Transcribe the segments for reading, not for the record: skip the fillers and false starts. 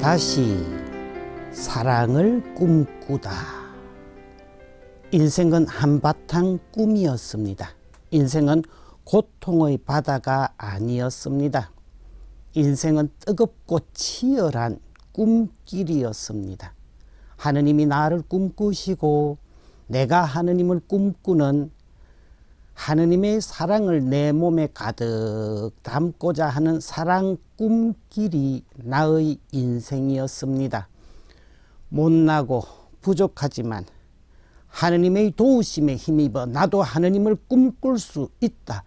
다시 사랑을 꿈꾸다. 인생은 한바탕 꿈이었습니다. 인생은 고통의 바다가 아니었습니다. 인생은 뜨겁고 치열한 꿈길이었습니다. 하느님이 나를 꿈꾸시고 내가 하느님을 꿈꾸는 하느님의 사랑을 내 몸에 가득 담고자 하는 사랑 꿈길이 나의 인생이었습니다. 못나고 부족하지만 하느님의 도우심에 힘입어 나도 하느님을 꿈꿀 수 있다.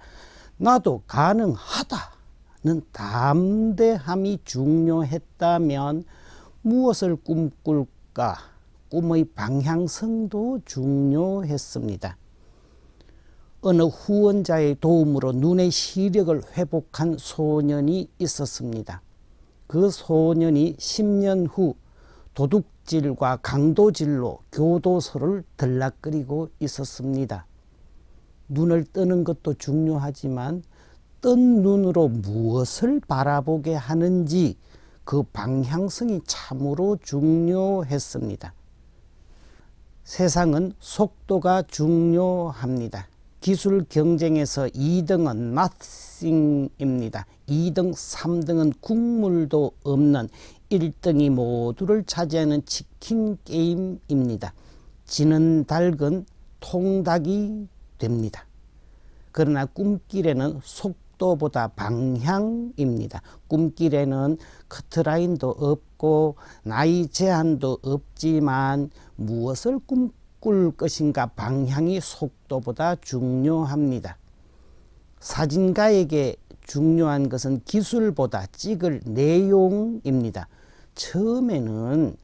나도 가능하다는 담대함이 중요했다면 무엇을 꿈꿀까? 꿈의 방향성도 중요했습니다. 어느 후원자의 도움으로 눈의 시력을 회복한 소년이 있었습니다. 그 소년이 10년 후 도둑질과 강도질로 교도소를 들락거리고 있었습니다. 눈을 뜨는 것도 중요하지만 뜬 눈으로 무엇을 바라보게 하는지 그 방향성이 참으로 중요했습니다. 세상은 속도가 중요합니다. 기술 경쟁에서 2등은 nothing입니다. 2등, 3등은 국물도 없는 1등이 모두를 차지하는 치킨 게임입니다. 지는 닭은 통닭이 됩니다. 그러나 꿈길에는 속도보다 방향입니다. 꿈길에는 커트라인도 없고 나이 제한도 없지만 무엇을 꿈꿀 것인가 방향이 속도보다 중요합니다. 사진가에게 중요한 것은 기술보다 찍을 내용입니다. 처음에는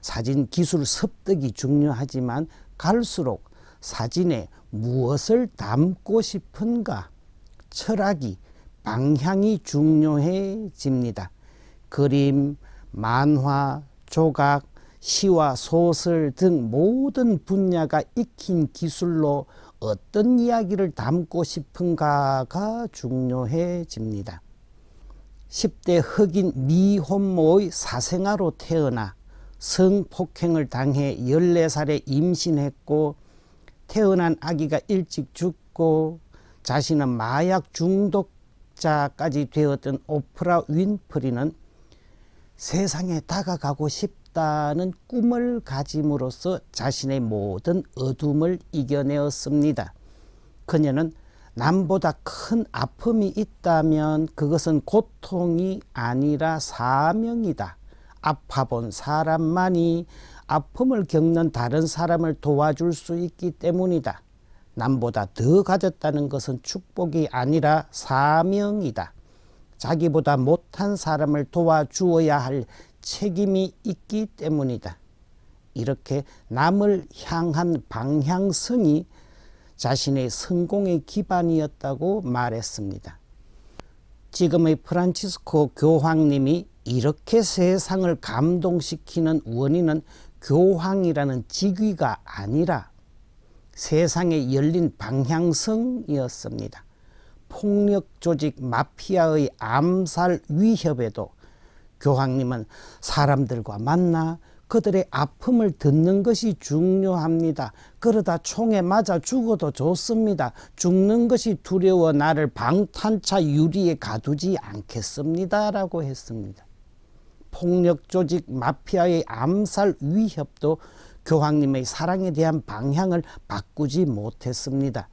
사진 기술 습득이 중요하지만 갈수록 사진에 무엇을 담고 싶은가 철학이 방향이 중요해집니다. 그림, 만화, 조각, 시와 소설 등 모든 분야가 익힌 기술로 어떤 이야기를 담고 싶은가가 중요해집니다. 10대 흑인 미혼모의 사생아로 태어나 성폭행을 당해 14살에 임신했고 태어난 아기가 일찍 죽고 자신은 마약 중독자까지 되었던 오프라 윈프리는 세상에 다가가고 싶다는 꿈을 가짐으로써 자신의 모든 어둠을 이겨내었습니다. 그녀는 남보다 큰 아픔이 있다면 그것은 고통이 아니라 사명이다. 아파본 사람만이 아픔을 겪는 다른 사람을 도와줄 수 있기 때문이다. 남보다 더 가졌다는 것은 축복이 아니라 사명이다. 자기보다 못한 사람을 도와주어야 할 책임이 있기 때문이다. 이렇게 남을 향한 방향성이 자신의 성공의 기반이었다고 말했습니다. 지금의 프란치스코 교황님이 이렇게 세상을 감동시키는 원인은 교황이라는 직위가 아니라 세상에 열린 방향성이었습니다. 폭력 조직 마피아의 암살 위협에도 교황님은 사람들과 만나 그들의 아픔을 듣는 것이 중요합니다. 그러다 총에 맞아 죽어도 좋습니다. 죽는 것이 두려워 나를 방탄차 유리에 가두지 않겠습니다. 라고 했습니다. 폭력 조직 마피아의 암살 위협도 교황님의 사랑에 대한 방향을 바꾸지 못했습니다.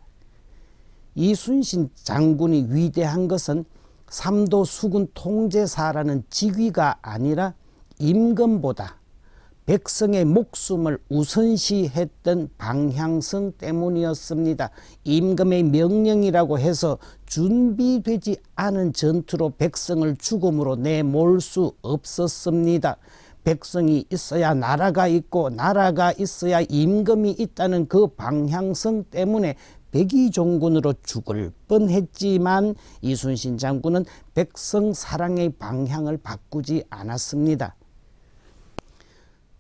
이순신 장군이 위대한 것은 삼도 수군 통제사라는 직위가 아니라 임금보다 백성의 목숨을 우선시했던 방향성 때문이었습니다. 임금의 명령이라고 해서 준비되지 않은 전투로 백성을 죽음으로 내몰 수 없었습니다. 백성이 있어야 나라가 있고 나라가 있어야 임금이 있다는 그 방향성 때문에 백의종군으로 죽을 뻔했지만 이순신 장군은 백성 사랑의 방향을 바꾸지 않았습니다.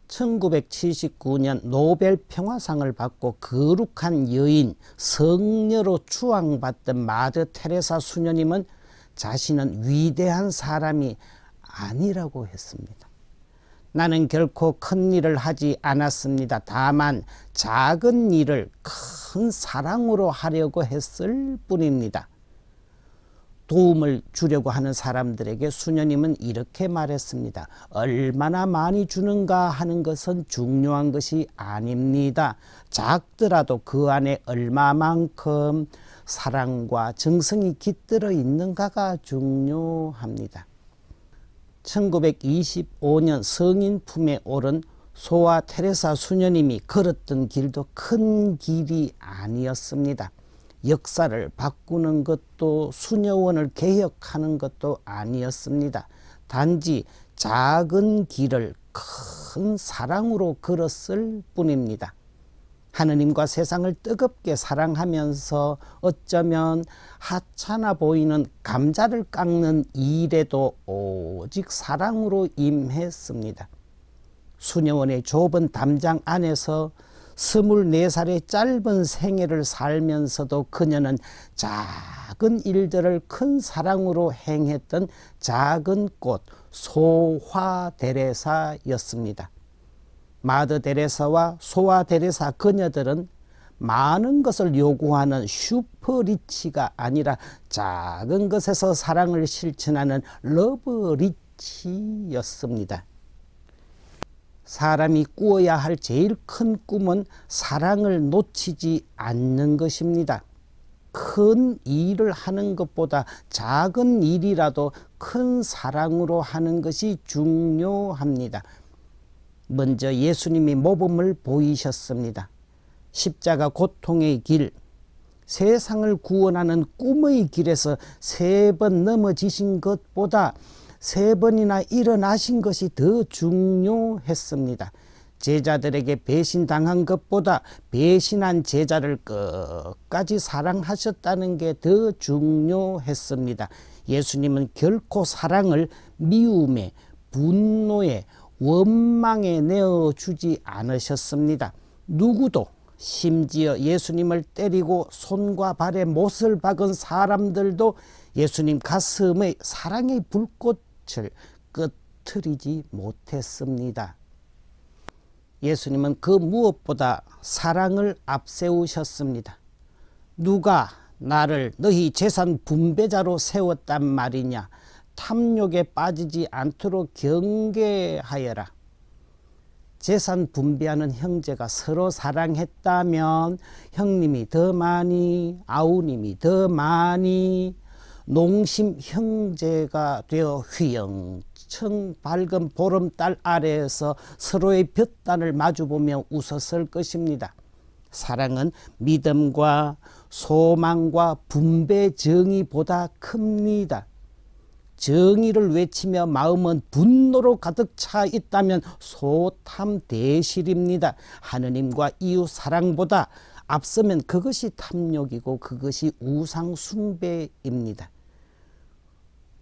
1979년 노벨 평화상을 받고 거룩한 여인, 성녀로 추앙받던 마더 테레사 수녀님은 자신은 위대한 사람이 아니라고 했습니다. 나는 결코 큰 일을 하지 않았습니다. 다만 작은 일을 큰 사랑으로 하려고 했을 뿐입니다. 도움을 주려고 하는 사람들에게 수녀님은 이렇게 말했습니다. 얼마나 많이 주는가 하는 것은 중요한 것이 아닙니다. 작더라도 그 안에 얼마만큼 사랑과 정성이 깃들어 있는가가 중요합니다. 1925년 성인 품에 오른 소아 테레사 수녀님이 걸었던 길도 큰 길이 아니었습니다. 역사를 바꾸는 것도 수녀원을 개혁하는 것도 아니었습니다. 단지 작은 길을 큰 사랑으로 걸었을 뿐입니다. 하느님과 세상을 뜨겁게 사랑하면서 어쩌면 하찮아 보이는 감자를 깎는 일에도 오직 사랑으로 임했습니다. 수녀원의 좁은 담장 안에서 24살의 짧은 생애를 살면서도 그녀는 작은 일들을 큰 사랑으로 행했던 작은 꽃 소화 데레사였습니다. 마더 데레사와 소아 데레사 그녀들은 많은 것을 요구하는 슈퍼리치가 아니라 작은 것에서 사랑을 실천하는 러브리치였습니다. 사람이 꾸어야 할 제일 큰 꿈은 사랑을 놓치지 않는 것입니다. 큰 일을 하는 것보다 작은 일이라도 큰 사랑으로 하는 것이 중요합니다. 먼저 예수님이 모범을 보이셨습니다. 십자가 고통의 길, 세상을 구원하는 꿈의 길에서 3번 넘어지신 것보다 3번이나 일어나신 것이 더 중요했습니다. 제자들에게 배신당한 것보다 배신한 제자를 끝까지 사랑하셨다는 게 더 중요했습니다. 예수님은 결코 사랑을 미움에, 분노에, 원망에 내어주지 않으셨습니다. 누구도, 심지어 예수님을 때리고 손과 발에 못을 박은 사람들도 예수님 가슴의 사랑의 불꽃을 끄트리지 못했습니다. 예수님은 그 무엇보다 사랑을 앞세우셨습니다. 누가 나를 너희 재산 분배자로 세웠단 말이냐. 탐욕에 빠지지 않도록 경계하여라. 재산 분배하는 형제가 서로 사랑했다면 형님이 더 많이, 아우님이 더 많이, 농심 형제가 되어 휘영청 밝은 보름달 아래에서 서로의 볕단을 마주보며 웃었을 것입니다. 사랑은 믿음과 소망과 분배 정의보다 큽니다. 정의를 외치며 마음은 분노로 가득 차 있다면 소탐대실입니다. 하느님과 이웃 사랑보다 앞서면 그것이 탐욕이고 그것이 우상숭배입니다.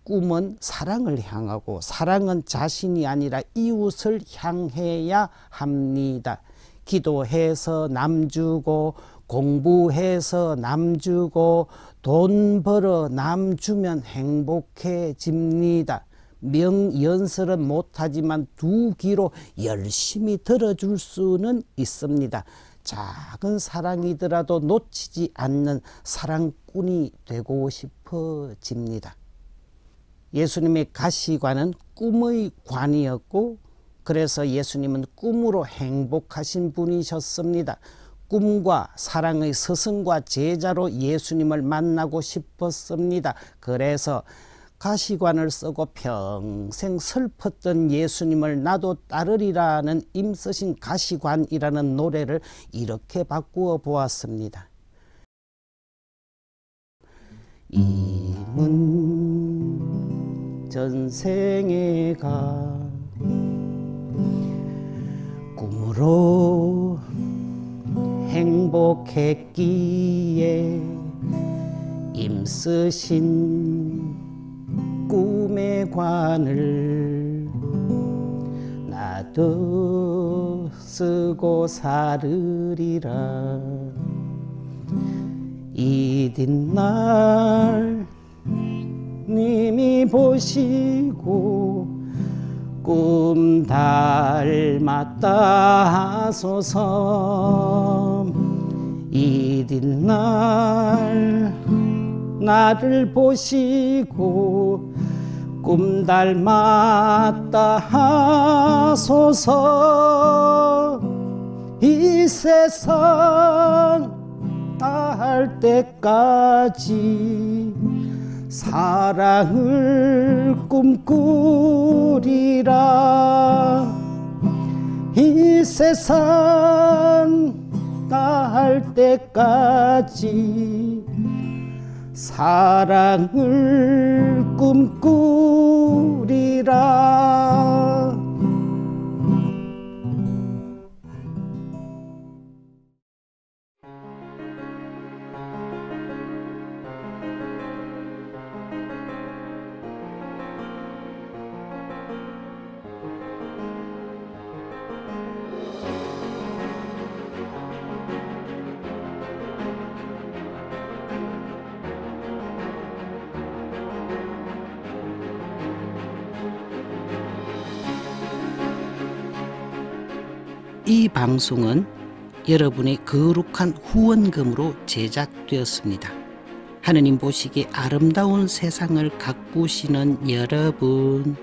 꿈은 사랑을 향하고 사랑은 자신이 아니라 이웃을 향해야 합니다. 기도해서 남 주고 공부해서 남 주고 돈 벌어 남 주면 행복해집니다. 명연설은 못하지만 두 귀로 열심히 들어줄 수는 있습니다. 작은 사랑이더라도 놓치지 않는 사랑꾼이 되고 싶어집니다. 예수님의 가시관은 꿈의 관이었고 그래서 예수님은 꿈으로 행복하신 분이셨습니다. 꿈과 사랑의 스승과 제자로 예수님을 만나고 싶었습니다. 그래서 가시관을 쓰고 평생 슬펐던 예수님을 나도 따르리라는 임쓰신 가시관이라는 노래를 이렇게 바꾸어 보았습니다. 임은 전생에 가 꿈으로 행복했기에 임쓰신 꿈의 관을 나도 쓰고 살으리라. 이튿날 님이 보시고 꿈 닮았다 하소서. 이른 날 나를 보시고 꿈 닮았다 하소서. 이 세상 다할 때까지 사랑을 꿈꾸리라. 이 세상 다할 때까지 사랑을 꿈꾸리라. 이 방송은 여러분의 거룩한 후원금으로 제작되었습니다. 하느님 보시기에 아름다운 세상을 가꾸시는 여러분,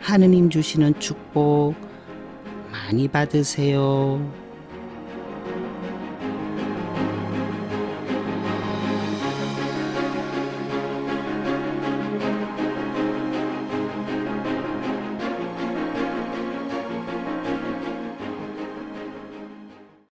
하느님 주시는 축복 많이 받으세요.